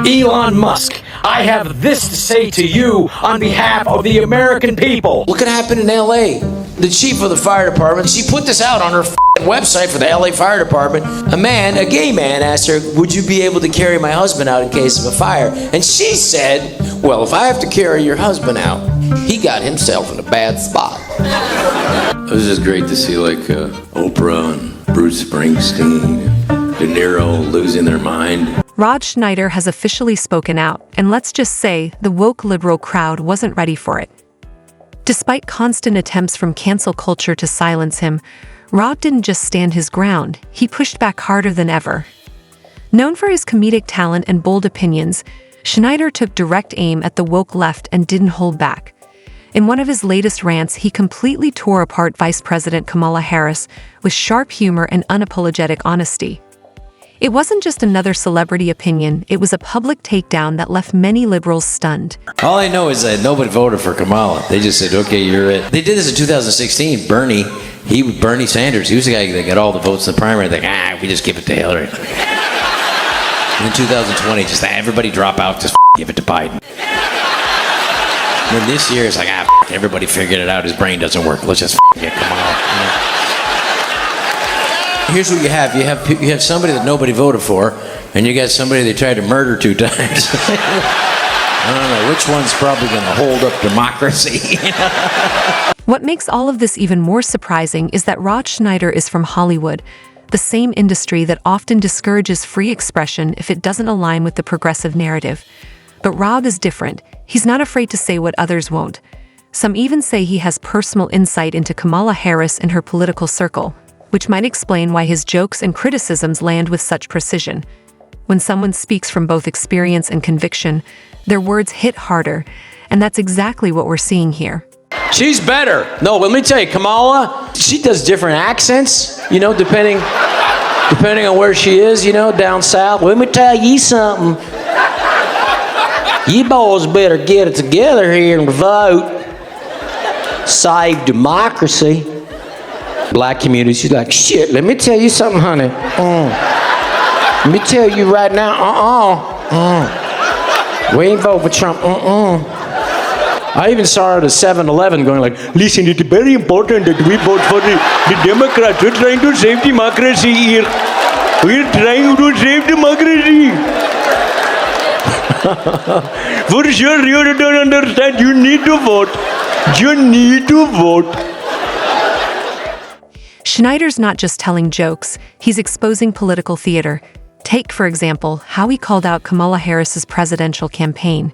Elon Musk, I have this to say to you on behalf of the American people. Look what happened in L.A. The chief of the fire department, she put this out on her website for the L.A. Fire Department. A gay man, asked her, would you be able to carry my husband out in case of a fire? And she said, well, if I have to carry your husband out, he got himself in a bad spot. It was just great to see Oprah and Bruce Springsteen and De Niro losing their mind. Rob Schneider has officially spoken out, and let's just say the woke liberal crowd wasn't ready for it. Despite constant attempts from cancel culture to silence him, Rob didn't just stand his ground, he pushed back harder than ever. Known for his comedic talent and bold opinions, Schneider took direct aim at the woke left and didn't hold back. In one of his latest rants, he completely tore apart Vice President Kamala Harris with sharp humor and unapologetic honesty. It wasn't just another celebrity opinion, it was a public takedown that left many liberals stunned. All I know is that nobody voted for Kamala. They just said, okay, you're it. They did this in 2016. Bernie Sanders, he was the guy that got all the votes in the primary. Like, we just give it to Hillary. And in 2020, just everybody drop out, just give it to Biden. And then this year, it's like, everybody figured it out. His brain doesn't work. Let's just get Kamala. Here's what you have. You have somebody that nobody voted for, and you got somebody they tried to murder 2 times. I don't know which one's probably going to hold up democracy. What makes all of this even more surprising is that Rob Schneider is from Hollywood, the same industry that often discourages free expression if it doesn't align with the progressive narrative. But Rob is different. He's not afraid to say what others won't. Some even say he has personal insight into Kamala Harris and her political circle, which might explain why his jokes and criticisms land with such precision. When someone speaks from both experience and conviction, their words hit harder, and that's exactly what we're seeing here. She's better. No, let me tell you, Kamala, she does different accents, depending on where she is, down south. Let me tell you something. You boys better get it together here and vote. Save democracy. Black community, she's like, shit, let me tell you something, honey. Let me tell you right now, we ain't vote for Trump, I even saw her at a 7-Eleven going like, listen, it's very important that we vote for the Democrats. We're trying to save democracy here. We're trying to save democracy. For sure, you don't understand. You need to vote. You need to vote. Schneider's not just telling jokes, he's exposing political theater. Take, for example, how he called out Kamala Harris's presidential campaign.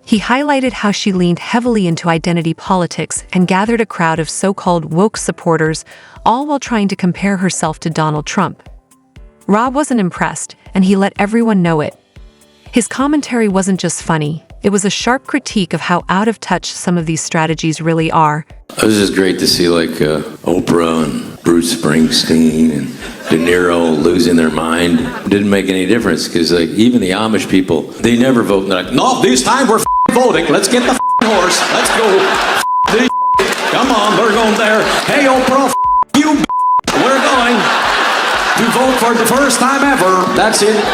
He highlighted how she leaned heavily into identity politics and gathered a crowd of so-called woke supporters, all while trying to compare herself to Donald Trump. Rob wasn't impressed, and he let everyone know it. His commentary wasn't just funny, it was a sharp critique of how out of touch some of these strategies really are. It was just great to see Oprah and Bruce Springsteen and De Niro losing their mind. It didn't make any difference because even the Amish people, they never vote. And they're like, no, this time we're voting. Let's get the horse. Let's go. This come on, we're going there. Hey, Oprah, you. We're going to vote for the first time ever. That's it.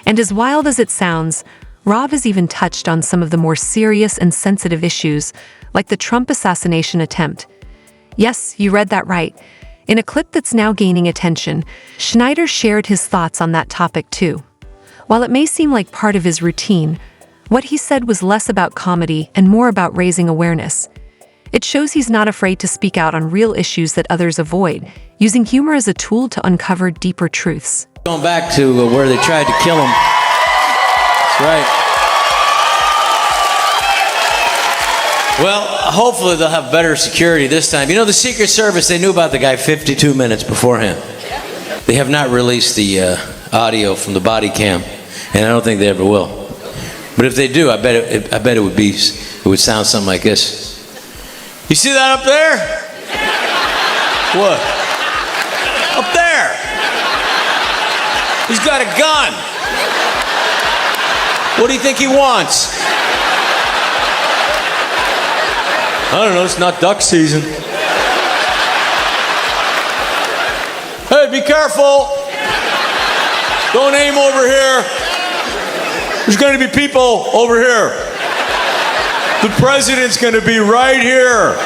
And as wild as it sounds, Rob has even touched on some of the more serious and sensitive issues, like the Trump assassination attempt. Yes, you read that right. In a clip that's now gaining attention, Schneider shared his thoughts on that topic too. While it may seem like part of his routine, what he said was less about comedy and more about raising awareness. It shows he's not afraid to speak out on real issues that others avoid, using humor as a tool to uncover deeper truths. Going back to where they tried to kill him. That's right. Well, hopefully they'll have better security this time. The Secret Service, they knew about the guy 52 minutes beforehand. They have not released the audio from the body cam, and I don't think they ever will. But if they do, I bet it would sound something like this. You see that up there? What? Up there. He's got a gun. What do you think he wants? I don't know, it's not duck season. Hey, be careful. Don't aim over here. There's going to be people over here. The president's going to be right here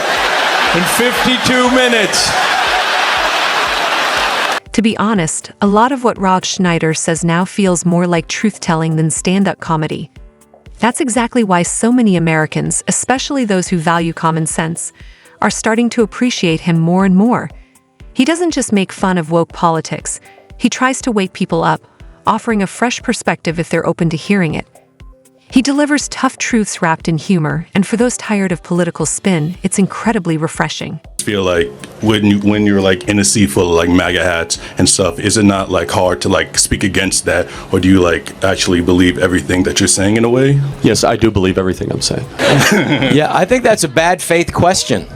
in 52 minutes. To be honest, a lot of what Rob Schneider says now feels more like truth-telling than stand-up comedy. That's exactly why so many Americans, especially those who value common sense, are starting to appreciate him more and more. He doesn't just make fun of woke politics. He tries to wake people up, offering a fresh perspective if they're open to hearing it. He delivers tough truths wrapped in humor, and for those tired of political spin, it's incredibly refreshing. I feel like when you're like in a sea full of like MAGA hats and stuff, is it not like hard to like speak against that, or do you like actually believe everything that you're saying in a way? Yes, I do believe everything I'm saying. Yeah, I think that's a bad faith question.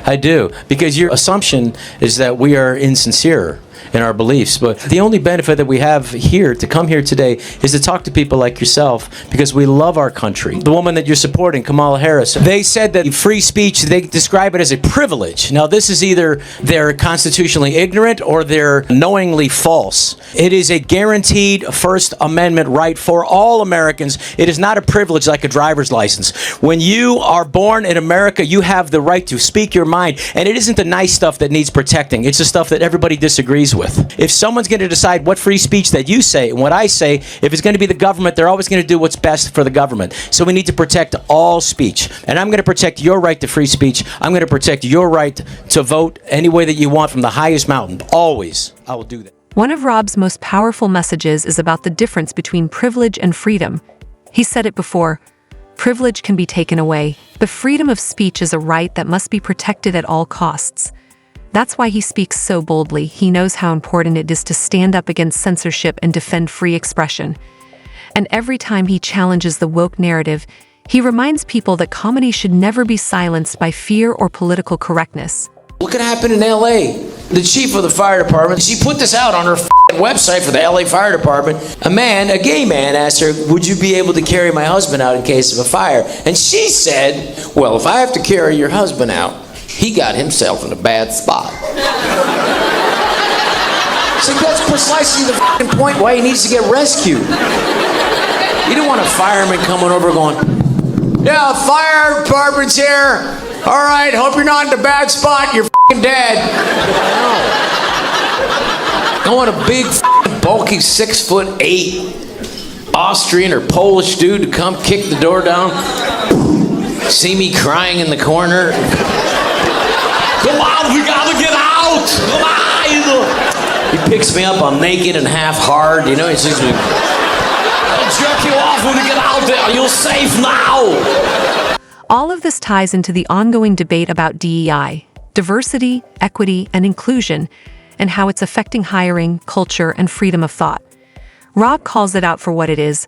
I do, because your assumption is that we are insincere in our beliefs. But the only benefit that we have here, to come here today, is to talk to people like yourself, because we love our country. The woman that you're supporting, Kamala Harris, they said that free speech, they describe it as a privilege. Now, this is either they're constitutionally ignorant or they're knowingly false. It is a guaranteed First Amendment right for all Americans. It is not a privilege like a driver's license. When you are born in America, you have the right to speak your mind, and it isn't the nice stuff that needs protecting. It's the stuff that everybody disagrees with. If someone's going to decide what free speech that you say and what I say, if it's going to be the government, they're always going to do what's best for the government. So we need to protect all speech. And I'm going to protect your right to free speech. I'm going to protect your right to vote any way that you want from the highest mountain. Always. I will do that. One of Rob's most powerful messages is about the difference between privilege and freedom. He said it before, privilege can be taken away, but freedom of speech is a right that must be protected at all costs. That's why he speaks so boldly. He knows how important it is to stand up against censorship and defend free expression. And every time he challenges the woke narrative, he reminds people that comedy should never be silenced by fear or political correctness. Look what happened in L.A. The chief of the fire department, she put this out on her website for the L.A. Fire Department. A gay man, asked her, would you be able to carry my husband out in case of a fire? And she said, well, if I have to carry your husband out, he got himself in a bad spot. See, that's precisely the point why he needs to get rescued. You don't want a fireman coming over going, yeah, fire department's here. All right, hope you're not in a bad spot. You're dead. No. I want a big, bulky 6'8" Austrian or Polish dude to come kick the door down, see me crying in the corner. Come on, we gotta get out! Come on! He picks me up, I'm naked and half hard, you know, he says to me, I'll jerk you off when we get out there, you're safe now! All of this ties into the ongoing debate about DEI, diversity, equity, and inclusion, and how it's affecting hiring, culture, and freedom of thought. Rob calls it out for what it is,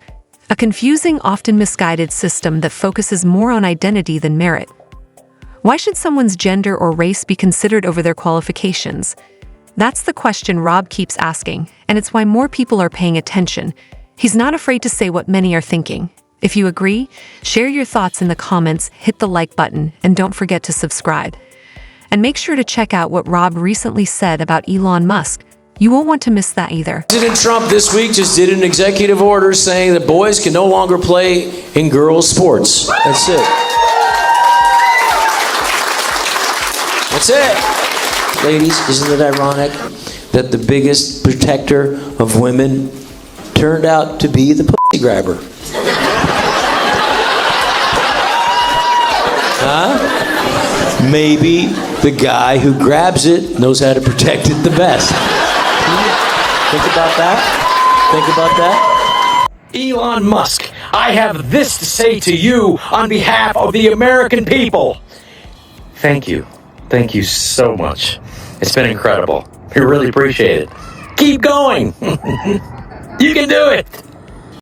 a confusing, often misguided system that focuses more on identity than merit. Why should someone's gender or race be considered over their qualifications? That's the question Rob keeps asking, and it's why more people are paying attention. He's not afraid to say what many are thinking. If you agree, share your thoughts in the comments, hit the like button, and don't forget to subscribe. And make sure to check out what Rob recently said about Elon Musk. You won't want to miss that either. President Trump this week just did an executive order saying that boys can no longer play in girls' sports. That's it. That's it. Ladies, isn't it ironic that the biggest protector of women turned out to be the pussy grabber? Huh? Maybe the guy who grabs it knows how to protect it the best. Think about that? Think about that? Elon Musk, I have this to say to you on behalf of the American people. Thank you. Thank you so much. It's been incredible. I really appreciate it. Keep going. You can do it.